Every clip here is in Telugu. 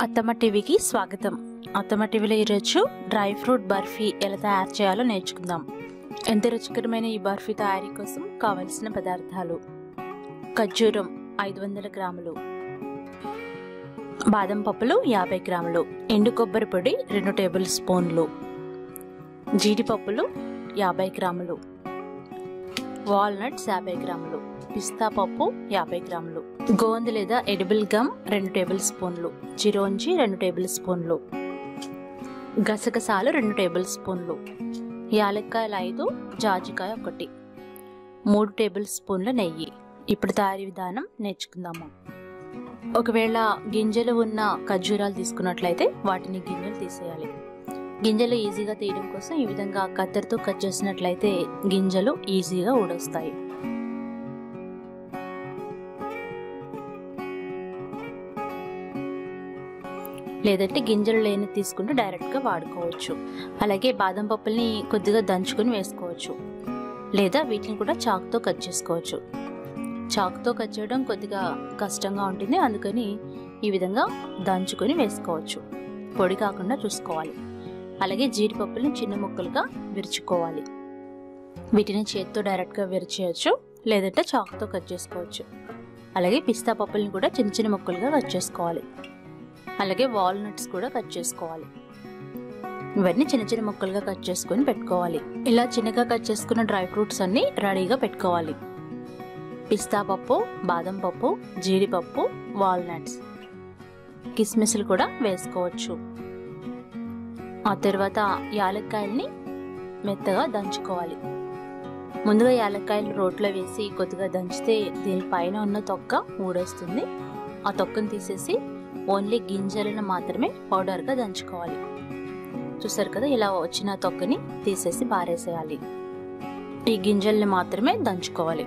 అత్తమ్మ టీవీకి స్వాగతం. అత్తమ్మ టీవీలో ఈరోజు డ్రై ఫ్రూట్ బర్ఫీ ఎలా తయారు చేయాలో నేర్చుకుందాం. ఎంత రుచికరమైన ఈ బర్ఫీ తయారీ కోసం కావలసిన పదార్థాలు: ఖర్జూరం 500 గ్రాములు, బాదం పప్పులు 50 గ్రాములు, ఎండు కొబ్బరి పొడి 2 టేబుల్ స్పూన్లు, జీడిపప్పులు 50 గ్రాములు, వాల్నట్స్ 50 గ్రాములు, పిస్తా పప్పు 50 గ్రాములు, గోంద లేదా ఎడిబుల్ గమ్ 2 టేబుల్ స్పూన్లు, చిరోంజి 2 టేబుల్ స్పూన్లు, గసగసాలు 2 టేబుల్ స్పూన్లు, యాలక్కాయలు 5, జాజికాయ 1, 3 టేబుల్ స్పూన్ల నెయ్యి. ఇప్పుడు తయారీ విధానం నేర్చుకుందాము. ఒకవేళ గింజలు ఉన్న ఖర్జూరాలు తీసుకున్నట్లయితే వాటిని గింజలు తీసేయాలి. గింజలు ఈజీగా తీయడం కోసం ఈ విధంగా కత్తెరతో కట్ చేసినట్లయితే గింజలు ఈజీగా ఊడొస్తాయి. లేదంటే గింజలు లేని తీసుకుంటే డైరెక్ట్గా వాడుకోవచ్చు. అలాగే బాదం పప్పుల్ని కొద్దిగా దంచుకొని వేసుకోవచ్చు, లేదా వీటిని కూడా చాకుతో కట్ చేసుకోవచ్చు. చాకుతో కట్ చేయడం కొద్దిగా కష్టంగా ఉంటుంది, అందుకని ఈ విధంగా దంచుకొని వేసుకోవచ్చు. పొడి కాకుండా చూసుకోవాలి. అలాగే జీడిపప్పుల్ని చిన్న ముక్కలుగా విరుచుకోవాలి. వీటిని చేతితో డైరెక్ట్గా విరిచేయచ్చు, లేదంటే చాకుతో కట్ చేసుకోవచ్చు. అలాగే పిస్తా పప్పుల్ని కూడా చిన్న చిన్న ముక్కలుగా కట్ చేసుకోవాలి. అలాగే వాల్నట్స్ కూడా కట్ చేసుకోవాలి. ఇవన్నీ చిన్న చిన్న ముక్కలుగా కట్ చేసుకొని పెట్టుకోవాలి. ఇలా చిన్నగా కట్ చేసుకున్న డ్రై ఫ్రూట్స్ అన్ని రెడీగా పెట్టుకోవాలి. పిస్తా పప్పు, బాదం పప్పు, జీడిపప్పు, వాల్నట్స్, కిస్మిస్లు కూడా వేసుకోవచ్చు. ఆ తర్వాత యాలక్కాయల్ని మెత్తగా దంచుకోవాలి. ముందుగా యాలక్కాయలు రోట్లో వేసి కొద్దిగా దంచితే దీనిపైన ఉన్న తొక్క ఊడొస్తుంది. ఆ తొక్కను తీసేసి ఓన్లీ గింజలను మాత్రమే పౌడర్గా దంచుకోవాలి. చూసారు కదా, ఇలా వచ్చిన తొక్కని తీసేసి పారేసేయాలి. ఈ గింజల్ని మాత్రమే దంచుకోవాలి.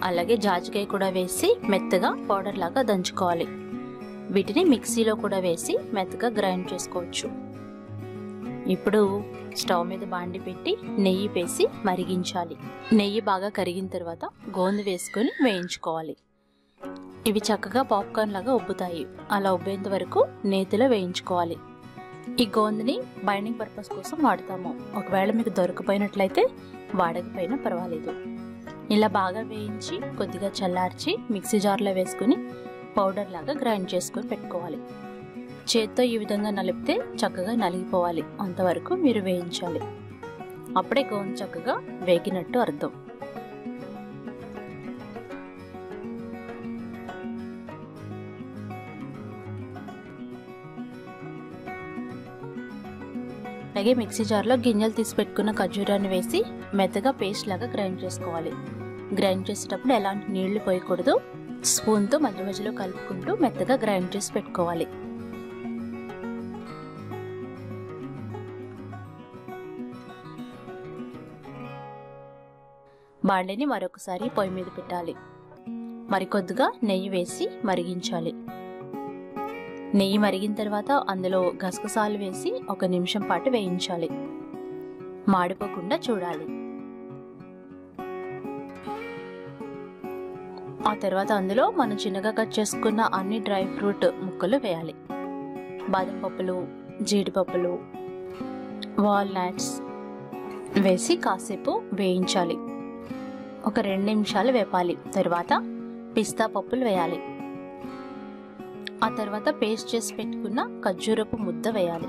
అలాగే జాజికాయ కూడా వేసి మెత్తగా పౌడర్ లాగా దంచుకోవాలి. వీటిని మిక్సీలో కూడా వేసి మెత్తగా గ్రైండ్ చేసుకోవచ్చు. ఇప్పుడు స్టవ్ మీద బాండి పెట్టి నెయ్యి వేసి మరిగించాలి. నెయ్యి బాగా కరిగిన తర్వాత గోంద వేసుకొని వేయించుకోవాలి. ఇవి చక్కగా పాప్కార్న్ లాగా ఉబ్బుతాయి. అలా ఉబ్బేంత వరకు నేతిలో వేయించుకోవాలి. ఈ గోందని బైండింగ్ పర్పస్ కోసం వాడతాము. ఒకవేళ మీకు దొరకపోయినట్లయితే వాడకపోయినా పర్వాలేదు. ఇలా బాగా వేయించి కొద్దిగా చల్లార్చి మిక్సీ జార్లో వేసుకుని పౌడర్ లాగా గ్రైండ్ చేసుకొని పెట్టుకోవాలి. చేత్తో ఈ విధంగా నలిపితే చక్కగా నలిగిపోవాలి. అంతవరకు మీరు వేయించాలి. అప్పుడే గోంద చక్కగా వేగినట్టు అర్థం. అలాగే మిక్సీ జార్లో గింజలు తీసి పెట్టుకున్న ఖర్జూరాన్ని వేసి మెత్తగా పేస్ట్ లాగా గ్రైండ్ చేసుకోవాలి. గ్రైండ్ చేసేటప్పుడు ఎలాంటి నీళ్లు పోయకూడదు. స్పూన్తో మధ్య మధ్యలో కలుపుకుంటూ మెత్తగా గ్రైండ్ చేసి పెట్టుకోవాలి. బాండిని మరొకసారి పొయ్యి మీద పెట్టాలి. మరికొద్దిగా నెయ్యి వేసి మరిగించాలి. నెయ్యి మరిగిన తర్వాత అందులో గసగసాలు వేసి 1 నిమిషం పాటు వేయించాలి. మాడిపోకుండా చూడాలి. ఆ తర్వాత అందులో మనం చిన్నగా కట్ చేసుకున్న అన్ని డ్రై ఫ్రూట్ ముక్కలు వేయాలి. బాదం పప్పులు, జీడిపప్పులు, వాల్నట్స్ వేసి కాసేపు వేయించాలి. ఒక 2 నిమిషాలు వేపాలి. తర్వాత పిస్తా పప్పులు వేయాలి. ఆ తర్వాత పేస్ట్ చేసి పెట్టుకున్న ఖర్జూరపు ముద్ద వేయాలి.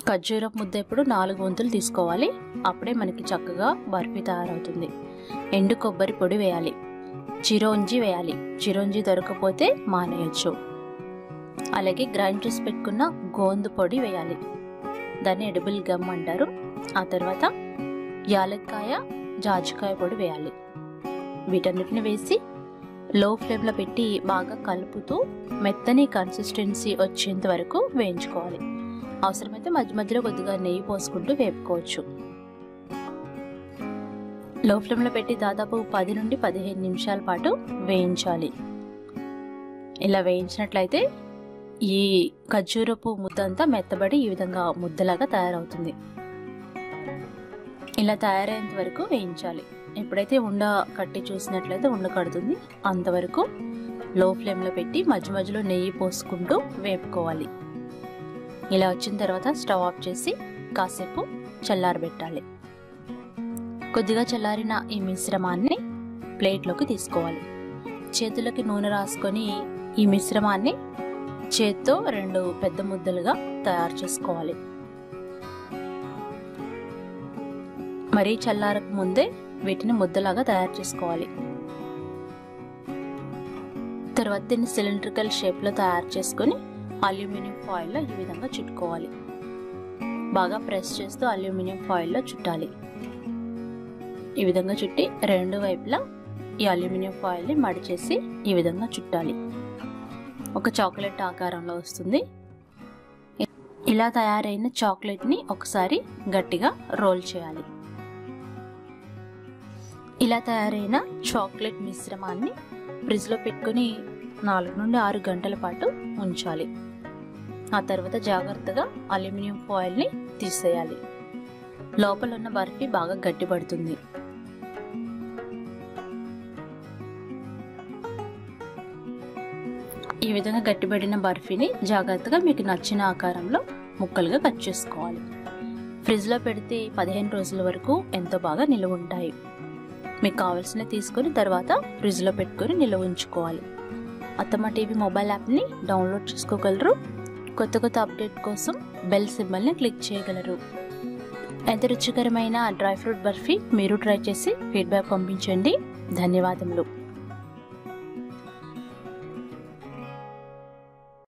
ఖర్జూరపు ముద్ద ఇప్పుడు 4 వంతులు తీసుకోవాలి. అప్పుడే మనకి చక్కగా బర్ఫీ తయారవుతుంది. ఎండు కొబ్బరి పొడి వేయాలి. చిరోంజి వేయాలి. చిరోంజి దొరకకపోతే మానేయచ్చు. అలాగే గ్రైండ్ చేసి పెట్టుకున్న గోంద పొడి వేయాలి. దాన్ని ఎడిబుల్ గమ్ అంటారు. ఆ తర్వాత యాలక్కాయ, జాజికాయ పొడి వేయాలి. వీటన్నిటిని వేసి లో ఫ్లేమ్లో పెట్టి బాగా కలుపుతూ మెత్తని కన్సిస్టెన్సీ వచ్చేంత వరకు వేయించుకోవాలి. అవసరమైతే మధ్య మధ్యలో కొద్దిగా నెయ్యి పోసుకుంటూ వేపుకోవచ్చు. లో ఫ్లేమ్లో పెట్టి దాదాపు 10 నుండి 15 నిమిషాల పాటు వేయించాలి. ఇలా వేయించినట్లయితే ఈ ఖర్జూరపు ముద్ద అంతా మెత్తబడి ఈ విధంగా ముద్దలాగా తయారవుతుంది. ఇలా తయారయ్యేంత వరకు వేయించాలి. ఎప్పుడైతే ఉండ కట్టి చూసినట్లయితే ఉండ కడుతుంది అంతవరకు లో ఫ్లేమ్లో పెట్టి మధ్య మధ్యలో నెయ్యి పోసుకుంటూ వేపుకోవాలి. ఇలా వచ్చిన తర్వాత స్టవ్ ఆఫ్ చేసి కాసేపు చల్లారబెట్టాలి. కొద్దిగా చల్లారిన ఈ మిశ్రమాన్ని ప్లేట్లోకి తీసుకోవాలి. చేతులకి నూనె రాసుకొని ఈ మిశ్రమాన్ని చేత్తో 2 పెద్ద ముద్దలుగా తయారు చేసుకోవాలి. మరీ చల్లారక ముందే వీటిని ముద్దలాగా తయారు చేసుకోవాలి. తర్వాత దీన్ని సిలిండ్రికల్ షేప్లో తయారు చేసుకొని అల్యూమినియం ఫాయిల్లో ఈ విధంగా చుట్టుకోవాలి. బాగా ప్రెస్ చేస్తూ అల్యూమినియం ఫాయిల్లో చుట్టాలి. ఈ విధంగా చుట్టి 2 వైపులా ఈ అల్యూమినియం ఫాయిల్ని మడిచేసి ఈ విధంగా చుట్టాలి. ఒక చాక్లెట్ ఆకారంలో వస్తుంది. ఇలా తయారైన చాక్లెట్ని ఒకసారి గట్టిగా రోల్ చేయాలి. ఇలా తయారైన చాక్లెట్ మిశ్రమాన్ని ఫ్రిడ్జ్లో పెట్టుకుని 4 నుండి 6 గంటల పాటు ఉంచాలి. ఆ తర్వాత జాగ్రత్తగా అల్యూమినియం ఫాయిల్ని తీసేయాలి. లోపల ఉన్న బర్ఫీ బాగా గట్టిపడుతుంది. ఈ విధంగా గట్టిపడిన బర్ఫీని జాగ్రత్తగా మీకు నచ్చిన ఆకారంలో ముక్కలుగా కట్ చేసుకోవాలి. ఫ్రిడ్జ్లో పెడితే 15 రోజుల వరకు ఎంతో బాగా నిలువ ఉంటాయి. మీకు కావాల్సినవి తీసుకొని తర్వాత ఫ్రిడ్జ్లో పెట్టుకొని నిల్వ ఉంచుకోవాలి. అత్తమ్మ టీవీ మొబైల్ యాప్ని డౌన్లోడ్ చేసుకోగలరు. కొత్త అప్డేట్ కోసం బెల్ సింబల్ని క్లిక్ చేయగలరు. ఎంత రుచికరమైన డ్రై ఫ్రూట్ బర్ఫీ మీరు ట్రై చేసి ఫీడ్బ్యాక్ పంపించండి. ధన్యవాదములు.